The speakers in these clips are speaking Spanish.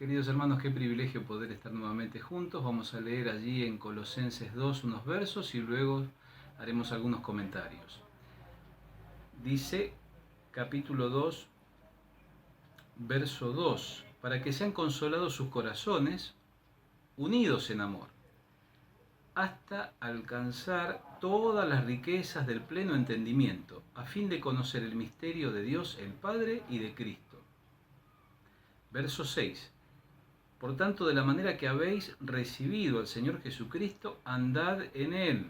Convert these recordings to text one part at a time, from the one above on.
Queridos hermanos, qué privilegio poder estar nuevamente juntos. Vamos a leer allí en Colosenses 2 unos versos y luego haremos algunos comentarios. Dice capítulo 2, verso 2, para que sean consolados sus corazones, unidos en amor, hasta alcanzar todas las riquezas del pleno entendimiento, a fin de conocer el misterio de Dios el Padre y de Cristo. Verso 6. Por tanto, de la manera que habéis recibido al Señor Jesucristo, andad en Él,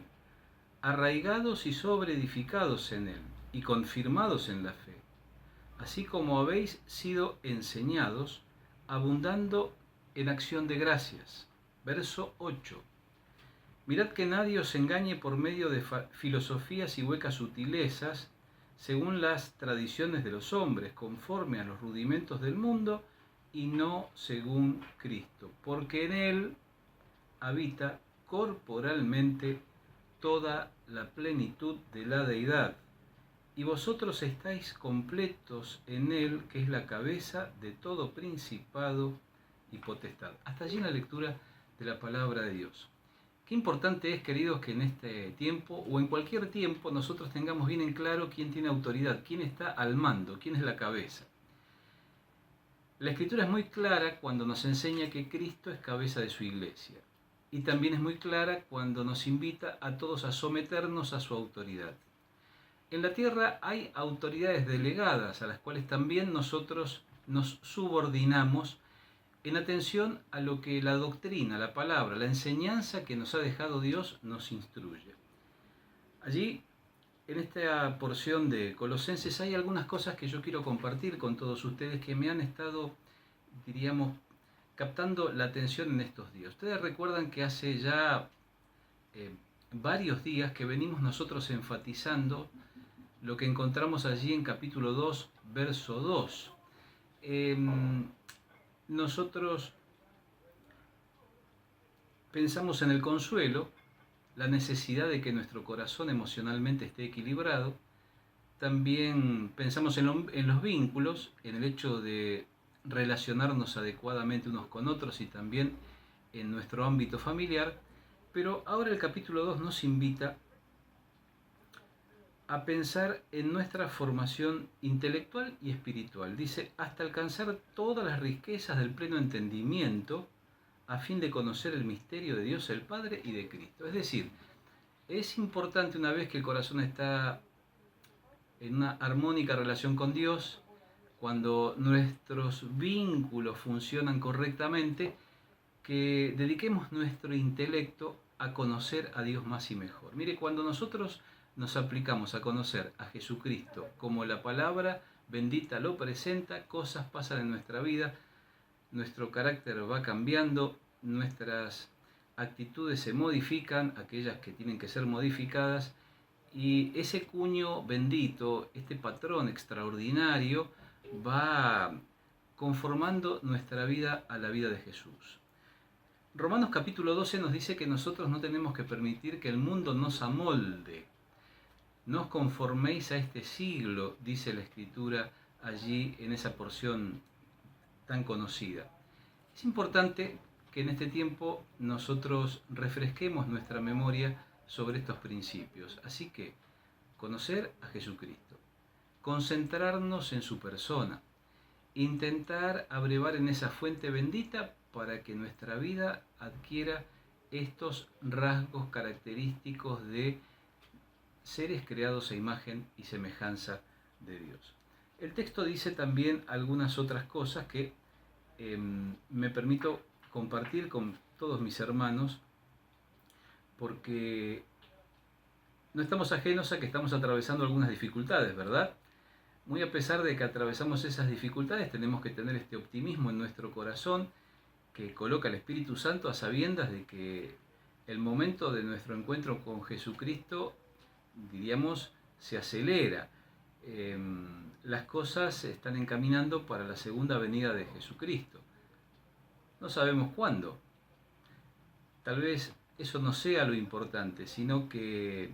arraigados y sobreedificados en Él, y confirmados en la fe, así como habéis sido enseñados, abundando en acción de gracias. Verso 8. Mirad que nadie os engañe por medio de filosofías y huecas sutilezas, según las tradiciones de los hombres, conforme a los rudimentos del mundo, y no según Cristo, porque en Él habita corporalmente toda la plenitud de la deidad, y vosotros estáis completos en Él, que es la cabeza de todo principado y potestad. Hasta allí la lectura de la palabra de Dios. Qué importante es, queridos, que en este tiempo o en cualquier tiempo nosotros tengamos bien en claro quién tiene autoridad, quién está al mando, quién es la cabeza. La Escritura es muy clara cuando nos enseña que Cristo es cabeza de su iglesia. Y también es muy clara cuando nos invita a todos a someternos a su autoridad. En la tierra hay autoridades delegadas a las cuales también nosotros nos subordinamos en atención a lo que la doctrina, la palabra, la enseñanza que nos ha dejado Dios nos instruye. Allí, en esta porción de Colosenses, hay algunas cosas que yo quiero compartir con todos ustedes que me han estado, diríamos, captando la atención en estos días. Ustedes recuerdan que hace ya varios días que venimos nosotros enfatizando lo que encontramos allí en capítulo 2, verso 2. Nosotros pensamos en el consuelo, la necesidad de que nuestro corazón emocionalmente esté equilibrado. También pensamos en los vínculos, en el hecho de relacionarnos adecuadamente unos con otros y también en nuestro ámbito familiar. Pero ahora el capítulo 2 nos invita a pensar en nuestra formación intelectual y espiritual. Dice, hasta alcanzar todas las riquezas del pleno entendimiento, a fin de conocer el misterio de Dios el Padre y de Cristo. Es decir, es importante, una vez que el corazón está en una armónica relación con Dios, cuando nuestros vínculos funcionan correctamente, que dediquemos nuestro intelecto a conocer a Dios más y mejor. Mire, cuando nosotros nos aplicamos a conocer a Jesucristo como la palabra bendita lo presenta, cosas pasan en nuestra vida, nuestro carácter va cambiando, nuestras actitudes se modifican, aquellas que tienen que ser modificadas, y ese cuño bendito, este patrón extraordinario, va conformando nuestra vida a la vida de Jesús. Romanos capítulo 12 nos dice que nosotros no tenemos que permitir que el mundo nos amolde. No os conforméis a este siglo, dice la Escritura allí en esa porción tan conocida. Es importante que en este tiempo nosotros refresquemos nuestra memoria sobre estos principios. Así que, conocer a Jesucristo, concentrarnos en su persona, intentar abrevar en esa fuente bendita para que nuestra vida adquiera estos rasgos característicos de seres creados a imagen y semejanza de Dios. El texto dice también algunas otras cosas que me permito compartir con todos mis hermanos, porque no estamos ajenos a que estamos atravesando algunas dificultades, ¿verdad? Muy a pesar de que atravesamos esas dificultades, tenemos que tener este optimismo en nuestro corazón que coloca el Espíritu Santo a sabiendas de que el momento de nuestro encuentro con Jesucristo, diríamos, se acelera. Las cosas están encaminando para la segunda venida de Jesucristo. No sabemos cuándo. Tal vez eso no sea lo importante, sino que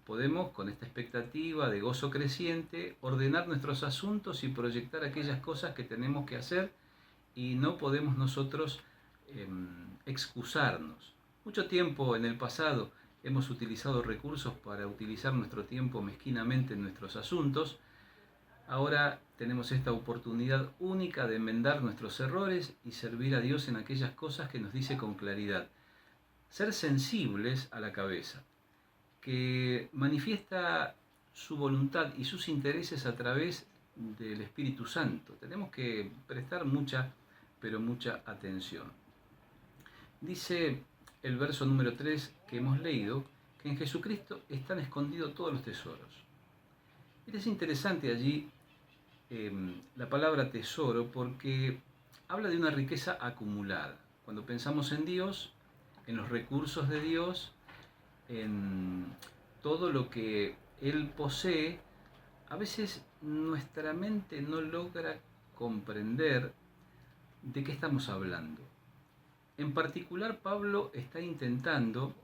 podemos, con esta expectativa de gozo creciente, ordenar nuestros asuntos y proyectar aquellas cosas que tenemos que hacer y no podemos nosotros excusarnos. Mucho tiempo en el pasado hemos utilizado recursos para utilizar nuestro tiempo mezquinamente en nuestros asuntos. Ahora tenemos esta oportunidad única de enmendar nuestros errores y servir a Dios en aquellas cosas que nos dice con claridad. Ser sensibles a la cabeza, que manifiesta su voluntad y sus intereses a través del Espíritu Santo. Tenemos que prestar mucha, pero mucha atención. Dice el verso número 3 que hemos leído, que en Jesucristo están escondidos todos los tesoros. Es interesante allí la palabra tesoro porque habla de una riqueza acumulada. Cuando pensamos en Dios, en los recursos de Dios, en todo lo que Él posee, a veces nuestra mente no logra comprender de qué estamos hablando. En particular, Pablo está intentando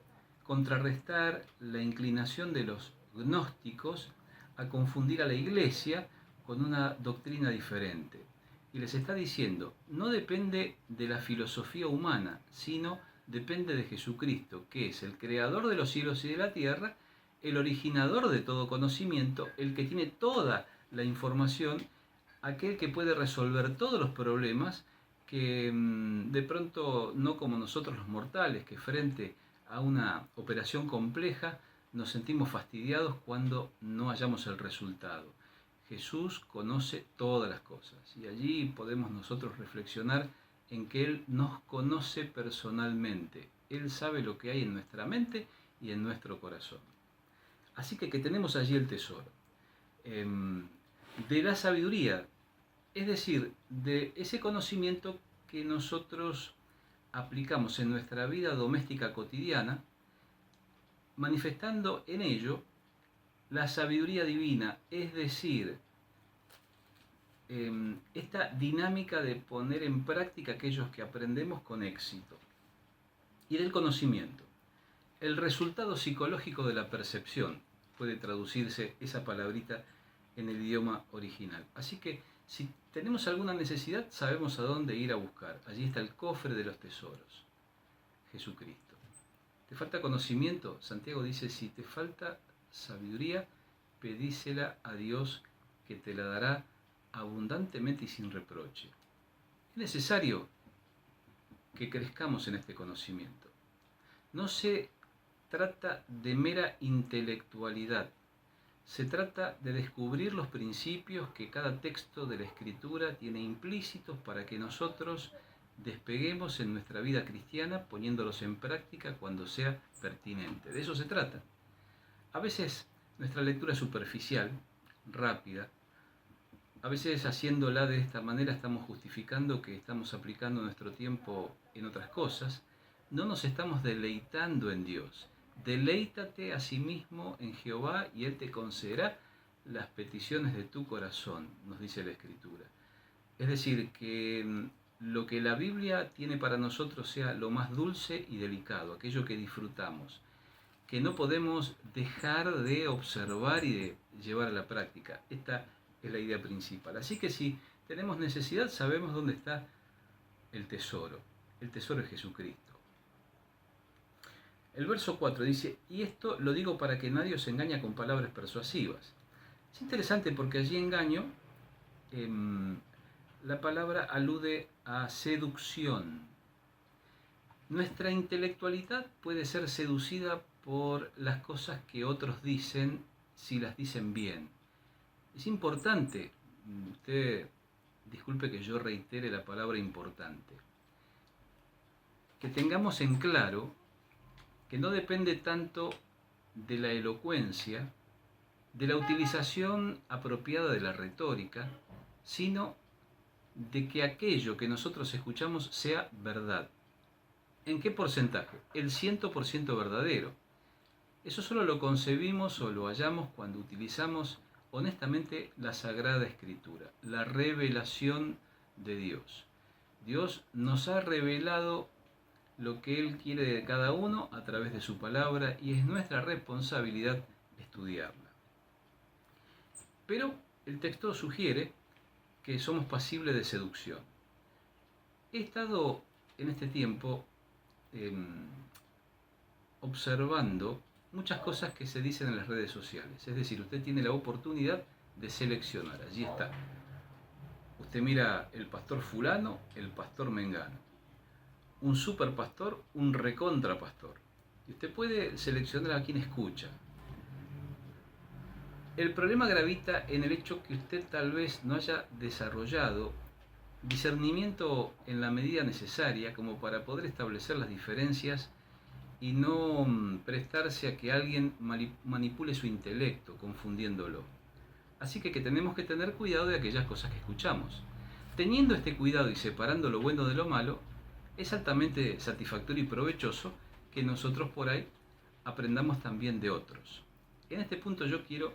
contrarrestar la inclinación de los gnósticos a confundir a la iglesia con una doctrina diferente. Y les está diciendo, no depende de la filosofía humana, sino depende de Jesucristo, que es el creador de los cielos y de la tierra, el originador de todo conocimiento, el que tiene toda la información, aquel que puede resolver todos los problemas, que de pronto no como nosotros los mortales, que frente a una operación compleja nos sentimos fastidiados cuando no hallamos el resultado. Jesús conoce todas las cosas y allí podemos nosotros reflexionar en que Él nos conoce personalmente. Él sabe lo que hay en nuestra mente y en nuestro corazón. Así que tenemos allí el tesoro de la sabiduría, es decir, de ese conocimiento que nosotros aplicamos en nuestra vida doméstica cotidiana, manifestando en ello la sabiduría divina, es decir, esta dinámica de poner en práctica aquellos que aprendemos con éxito. Y del conocimiento, el resultado psicológico de la percepción, puede traducirse esa palabrita en el idioma original. Así que si tenemos alguna necesidad, sabemos a dónde ir a buscar. Allí está el cofre de los tesoros, Jesucristo. ¿Te falta conocimiento? Santiago dice, si te falta sabiduría, pedísela a Dios que te la dará abundantemente y sin reproche. Es necesario que crezcamos en este conocimiento. No se trata de mera intelectualidad, se trata de descubrir los principios que cada texto de la Escritura tiene implícitos para que nosotros despeguemos en nuestra vida cristiana poniéndolos en práctica cuando sea pertinente. De eso se trata. A veces nuestra lectura es superficial, rápida. A veces haciéndola de esta manera estamos justificando que estamos aplicando nuestro tiempo en otras cosas. No nos estamos deleitando en Dios. Deleítate a sí mismo en Jehová y Él te concederá las peticiones de tu corazón, nos dice la Escritura. Es decir, que lo que la Biblia tiene para nosotros sea lo más dulce y delicado, aquello que disfrutamos, que no podemos dejar de observar y de llevar a la práctica. Esta es la idea principal. Así que si tenemos necesidad, sabemos dónde está el tesoro. El tesoro es Jesucristo. El verso 4 dice, y esto lo digo para que nadie os engañe con palabras persuasivas. Es interesante porque allí engaño, la palabra alude a seducción. Nuestra intelectualidad puede ser seducida por las cosas que otros dicen si las dicen bien. Es importante, usted disculpe que yo reitere la palabra importante, que tengamos en claro que no depende tanto de la elocuencia, de la utilización apropiada de la retórica, sino de que aquello que nosotros escuchamos sea verdad. ¿En qué porcentaje? El 100% verdadero. Eso solo lo concebimos o lo hallamos cuando utilizamos honestamente la Sagrada Escritura, la revelación de Dios. Dios nos ha revelado lo que Él quiere de cada uno a través de su palabra y es nuestra responsabilidad estudiarla. Pero el texto sugiere que somos pasibles de seducción. He estado en este tiempo observando muchas cosas que se dicen en las redes sociales. Es decir, usted tiene la oportunidad de seleccionar. Allí está. Usted mira el pastor fulano, el pastor mengano. Un super pastor, un recontra pastor. Y usted puede seleccionar a quien escucha. El problema gravita en el hecho que usted tal vez no haya desarrollado discernimiento en la medida necesaria como para poder establecer las diferencias y no prestarse a que alguien manipule su intelecto confundiéndolo. Así que tenemos que tener cuidado de aquellas cosas que escuchamos. Teniendo este cuidado y separando lo bueno de lo malo, es altamente satisfactorio y provechoso que nosotros por ahí aprendamos también de otros. En este punto yo quiero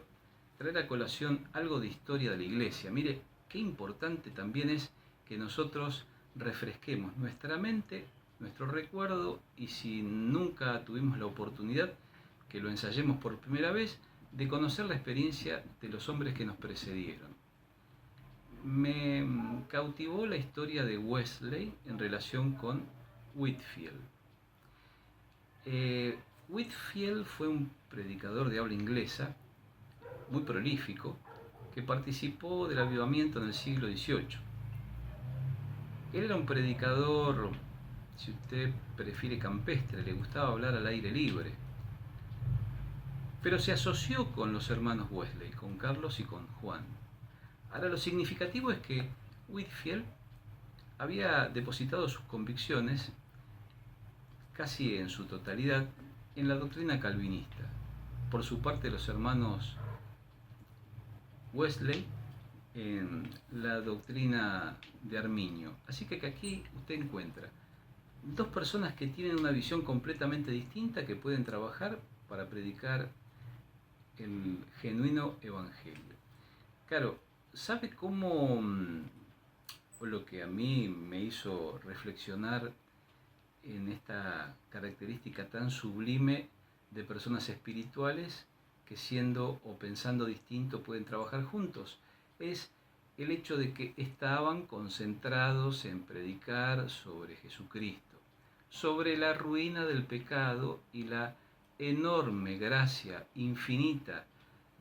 traer a colación algo de historia de la iglesia. Mire, qué importante también es que nosotros refresquemos nuestra mente, nuestro recuerdo, y si nunca tuvimos la oportunidad, que lo ensayemos por primera vez, de conocer la experiencia de los hombres que nos precedieron. Me cautivó la historia de Wesley en relación con Whitefield. Whitefield fue un predicador de habla inglesa muy prolífico que participó del avivamiento en el siglo XVIII. Él era un predicador, si usted prefiere, campestre, le gustaba hablar al aire libre, pero se asoció con los hermanos Wesley, con Carlos y con Juan. Ahora, lo significativo es que Whitefield había depositado sus convicciones casi en su totalidad en la doctrina calvinista. Por su parte, los hermanos Wesley en la doctrina de Arminio. Así que aquí usted encuentra dos personas que tienen una visión completamente distinta, que pueden trabajar para predicar el genuino evangelio. Claro, ¿sabe cómo, o lo que a mí me hizo reflexionar en esta característica tan sublime de personas espirituales que siendo o pensando distinto pueden trabajar juntos? Es el hecho de que estaban concentrados en predicar sobre Jesucristo, sobre la ruina del pecado y la enorme gracia infinita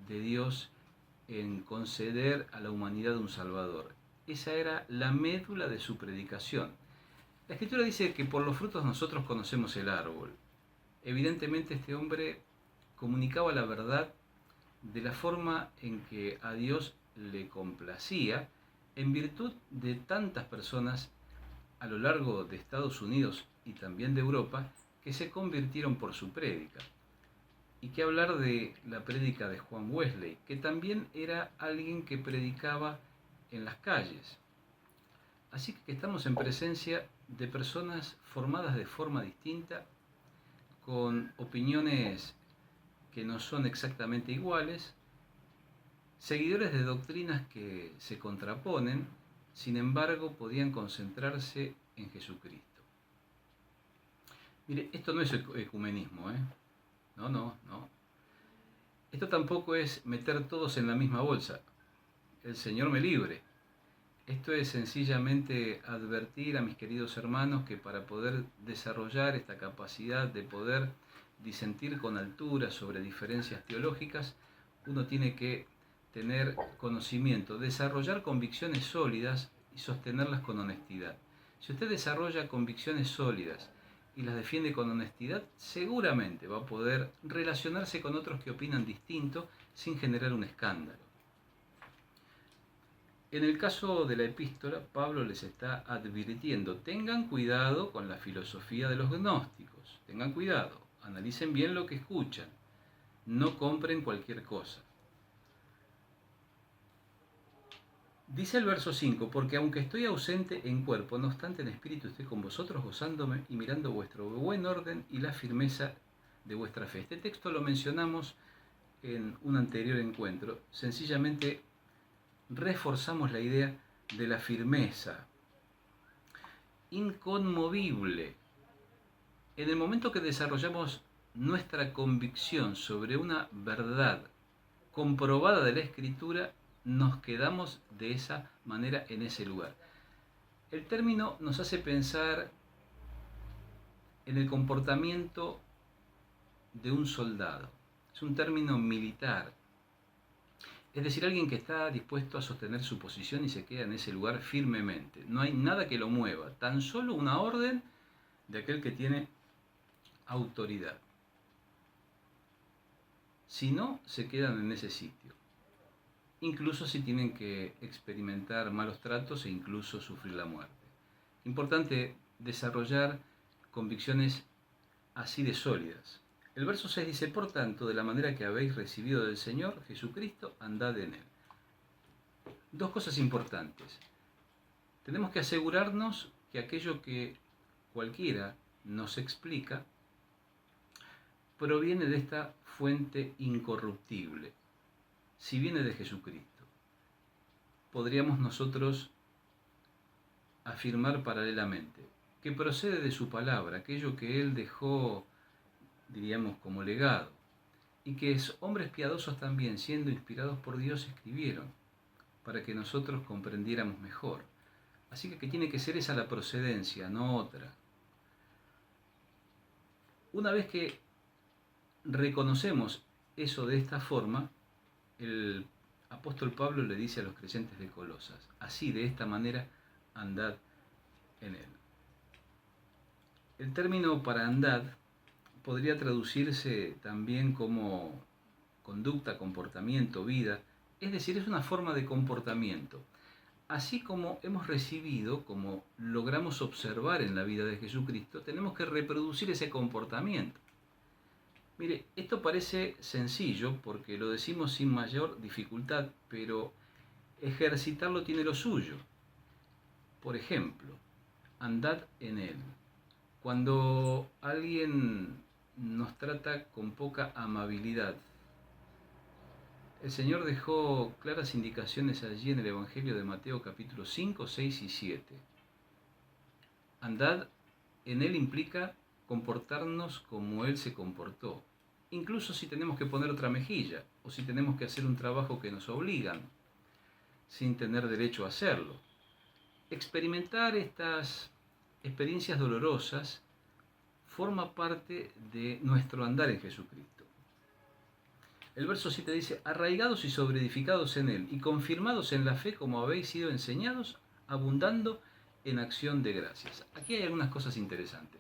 de Dios en conceder a la humanidad un Salvador. Esa era la médula de su predicación. La Escritura dice que por los frutos nosotros conocemos el árbol. Evidentemente este hombre comunicaba la verdad de la forma en que a Dios le complacía, en virtud de tantas personas a lo largo de Estados Unidos y también de Europa que se convirtieron por su prédica. Y qué hablar de la prédica de Juan Wesley, que también era alguien que predicaba en las calles. Así que estamos en presencia de personas formadas de forma distinta, con opiniones que no son exactamente iguales, seguidores de doctrinas que se contraponen, sin embargo podían concentrarse en Jesucristo. Mire, esto no es ecumenismo, No. Esto tampoco es meter todos en la misma bolsa. El Señor me libre. Esto es sencillamente advertir a mis queridos hermanos que para poder desarrollar esta capacidad de poder disentir con altura sobre diferencias teológicas, uno tiene que tener conocimiento, desarrollar convicciones sólidas y sostenerlas con honestidad. Si usted desarrolla convicciones sólidas y las defiende con honestidad, seguramente va a poder relacionarse con otros que opinan distinto sin generar un escándalo. En el caso de la epístola, Pablo les está advirtiendo: tengan cuidado con la filosofía de los gnósticos, tengan cuidado, analicen bien lo que escuchan, no compren cualquier cosa. Dice el verso 5, porque aunque estoy ausente en cuerpo, no obstante en espíritu estoy con vosotros, gozándome y mirando vuestro buen orden y la firmeza de vuestra fe. Este texto lo mencionamos en un anterior encuentro. Sencillamente reforzamos la idea de la firmeza inconmovible. En el momento que desarrollamos nuestra convicción sobre una verdad comprobada de la Escritura, nos quedamos de esa manera en ese lugar. El término nos hace pensar en el comportamiento de un soldado. Es un término militar, es decir, alguien que está dispuesto a sostener su posición y se queda en ese lugar firmemente. No hay nada que lo mueva, tan solo una orden de aquel que tiene autoridad. Si no, se quedan en ese sitio, incluso si tienen que experimentar malos tratos e incluso sufrir la muerte. Importante desarrollar convicciones así de sólidas. El verso 6 dice: por tanto, de la manera que habéis recibido del Señor Jesucristo, andad en él. Dos cosas importantes. Tenemos que asegurarnos que aquello que cualquiera nos explica proviene de esta fuente incorruptible. Si viene de Jesucristo, podríamos nosotros afirmar paralelamente que procede de su palabra, aquello que Él dejó, diríamos, como legado, y que hombres piadosos también, siendo inspirados por Dios, escribieron para que nosotros comprendiéramos mejor. Así que tiene que ser esa la procedencia, no otra. Una vez que reconocemos eso de esta forma, el apóstol Pablo le dice a los creyentes de Colosas: así, de esta manera, andad en él. El término para andad podría traducirse también como conducta, comportamiento, vida, es decir, es una forma de comportamiento. Así como hemos recibido, como logramos observar en la vida de Jesucristo, tenemos que reproducir ese comportamiento. Mire, esto parece sencillo porque lo decimos sin mayor dificultad, pero ejercitarlo tiene lo suyo. Por ejemplo, andad en él. Cuando alguien nos trata con poca amabilidad, el Señor dejó claras indicaciones allí en el Evangelio de Mateo capítulo 5, 6 y 7. Andad en él implica comportarnos como él se comportó, incluso si tenemos que poner otra mejilla o si tenemos que hacer un trabajo que nos obligan sin tener derecho a hacerlo. Experimentar estas experiencias dolorosas forma parte de nuestro andar en Jesucristo. El verso 7 dice: arraigados y sobreedificados en él y confirmados en la fe como habéis sido enseñados, abundando en acción de gracias. Aquí hay algunas cosas interesantes,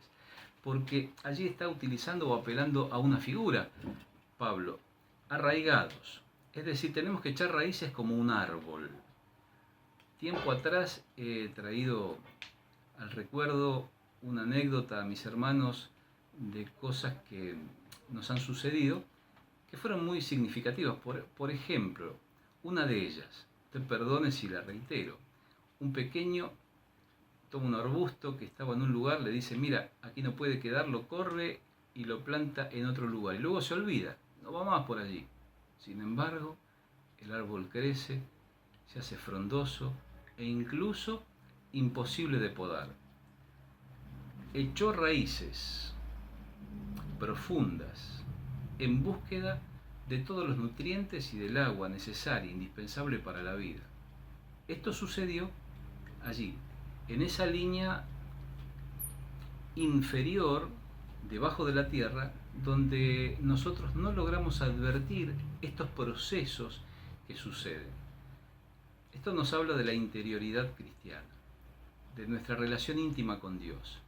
porque allí está utilizando o apelando a una figura, Pablo. Arraigados, es decir, tenemos que echar raíces como un árbol. Tiempo atrás he traído al recuerdo una anécdota a mis hermanos de cosas que nos han sucedido que fueron muy significativas. Por ejemplo, una de ellas, te perdone si la reitero, un pequeño toma un arbusto que estaba en un lugar, le dice: mira, aquí no puede quedar, lo corre y lo planta en otro lugar. Y luego se olvida, no va más por allí. Sin embargo, el árbol crece, se hace frondoso e incluso imposible de podar. Echó raíces profundas en búsqueda de todos los nutrientes y del agua necesaria, indispensable para la vida. Esto sucedió allí, en esa línea inferior, debajo de la tierra, donde nosotros no logramos advertir estos procesos que suceden. Esto nos habla de la interioridad cristiana, de nuestra relación íntima con Dios,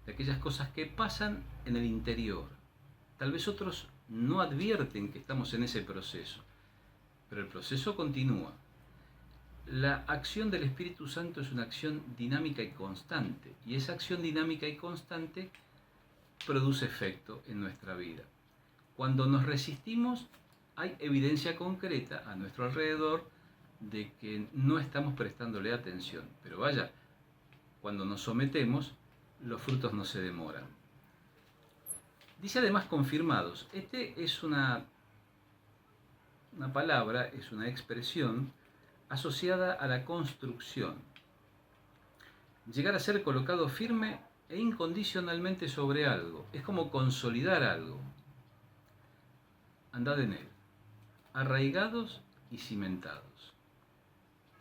de aquellas cosas que pasan en el interior. Tal vez otros no advierten que estamos en ese proceso, pero el proceso continúa. La acción del Espíritu Santo es una acción dinámica y constante, y esa acción dinámica y constante produce efecto en nuestra vida. Cuando nos resistimos, hay evidencia concreta a nuestro alrededor de que no estamos prestándole atención. Pero vaya, cuando nos sometemos, los frutos no se demoran. Dice además confirmados. Este es una palabra, es una expresión asociada a la construcción. Llegar a ser colocado firme e incondicionalmente sobre algo. Es como consolidar algo. Andad en él, arraigados y cimentados.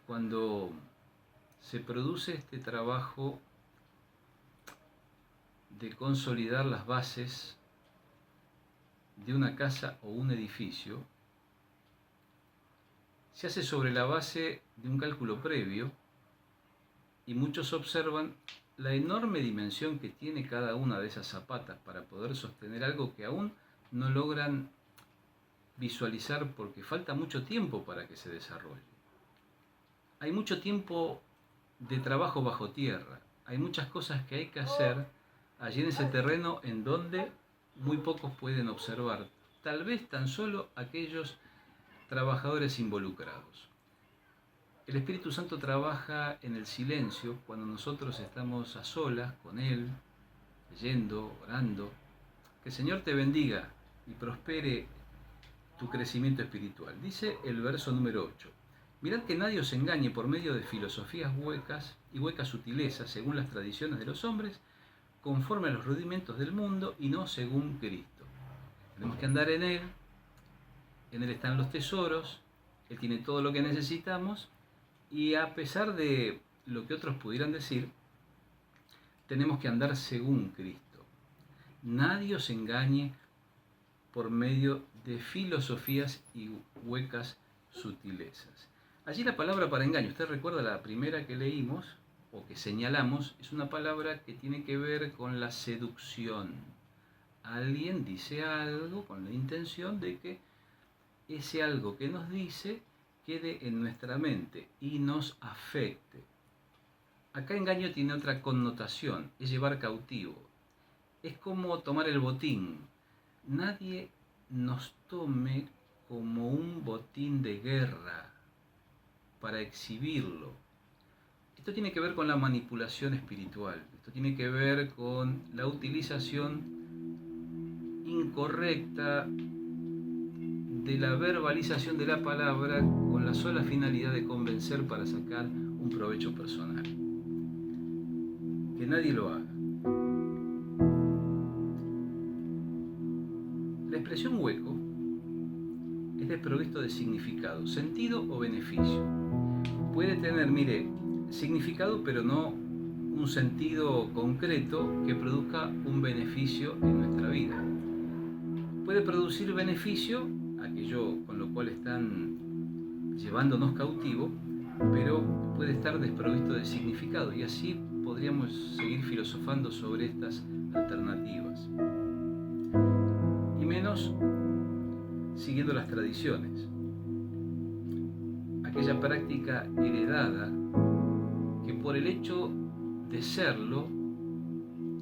Cuando se produce este trabajo de consolidar las bases de una casa o un edificio, se hace sobre la base de un cálculo previo y muchos observan la enorme dimensión que tiene cada una de esas zapatas para poder sostener algo que aún no logran visualizar porque falta mucho tiempo para que se desarrolle. Hay mucho tiempo de trabajo bajo tierra, hay muchas cosas que hay que hacer allí en ese terreno en donde muy pocos pueden observar, tal vez tan solo aquellos trabajadores involucrados. El Espíritu Santo trabaja en el silencio cuando nosotros estamos a solas con Él, leyendo, orando. Que el Señor te bendiga y prospere tu crecimiento espiritual. Dice el verso número 8. Mirad que nadie os engañe por medio de filosofías huecas y huecas sutilezas según las tradiciones de los hombres, conforme a los rudimentos del mundo y no según Cristo. Tenemos que andar en Él están los tesoros, Él tiene todo lo que necesitamos y a pesar de lo que otros pudieran decir, tenemos que andar según Cristo. Nadie os engañe por medio de filosofías y huecas sutilezas. Allí la palabra para engaño, usted recuerda la primera que leímos o que señalamos, es una palabra que tiene que ver con la seducción. Alguien dice algo con la intención de que ese algo que nos dice quede en nuestra mente y nos afecte. Acá engaño tiene otra connotación, es llevar cautivo. Es como tomar el botín. Nadie nos tome como un botín de guerra para exhibirlo. Esto tiene que ver con la manipulación espiritual. Esto tiene que ver con la utilización incorrecta de la verbalización de la palabra con la sola finalidad de convencer para sacar un provecho personal. Que nadie lo haga. La expresión hueco es desprovisto de significado, sentido o beneficio. Puede tener, mire, significado pero no un sentido concreto que produzca un beneficio en nuestra vida. Puede producir beneficio, aquello con lo cual están llevándonos cautivo, pero puede estar desprovisto de significado y así podríamos seguir filosofando sobre estas alternativas. Y menos siguiendo las tradiciones. Aquella práctica heredada que por el hecho de serlo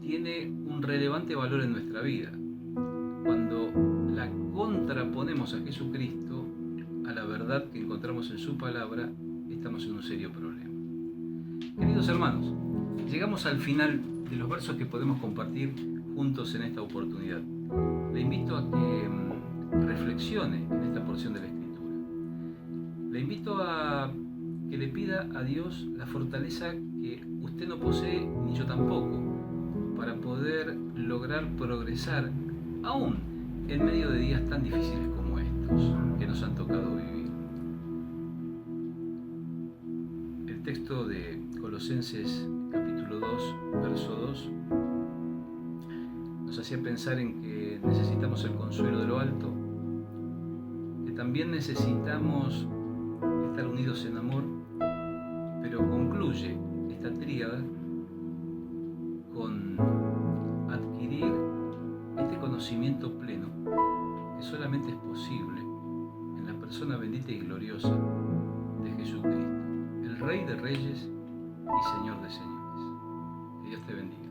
tiene un relevante valor en nuestra vida. Cuando la contraponemos a Jesucristo, a la verdad que encontramos en su palabra, estamos en un serio problema. Queridos hermanos, llegamos al final de los versos que podemos compartir juntos en esta oportunidad. Le invito a que reflexione en esta porción de la Escritura. Le invito a que le pida a Dios la fortaleza que usted no posee, ni yo tampoco, para poder lograr progresar aún en medio de días tan difíciles como estos que nos han tocado vivir. El texto de Colosenses capítulo 2, verso 2, nos hacía pensar en que necesitamos el consuelo de lo alto, que también necesitamos estar unidos en amor, pero concluye esta tríada con adquirir este conocimiento pleno que solamente es posible en la persona bendita y gloriosa de Jesucristo, el Rey de Reyes y Señor de Señores. Que Dios te bendiga.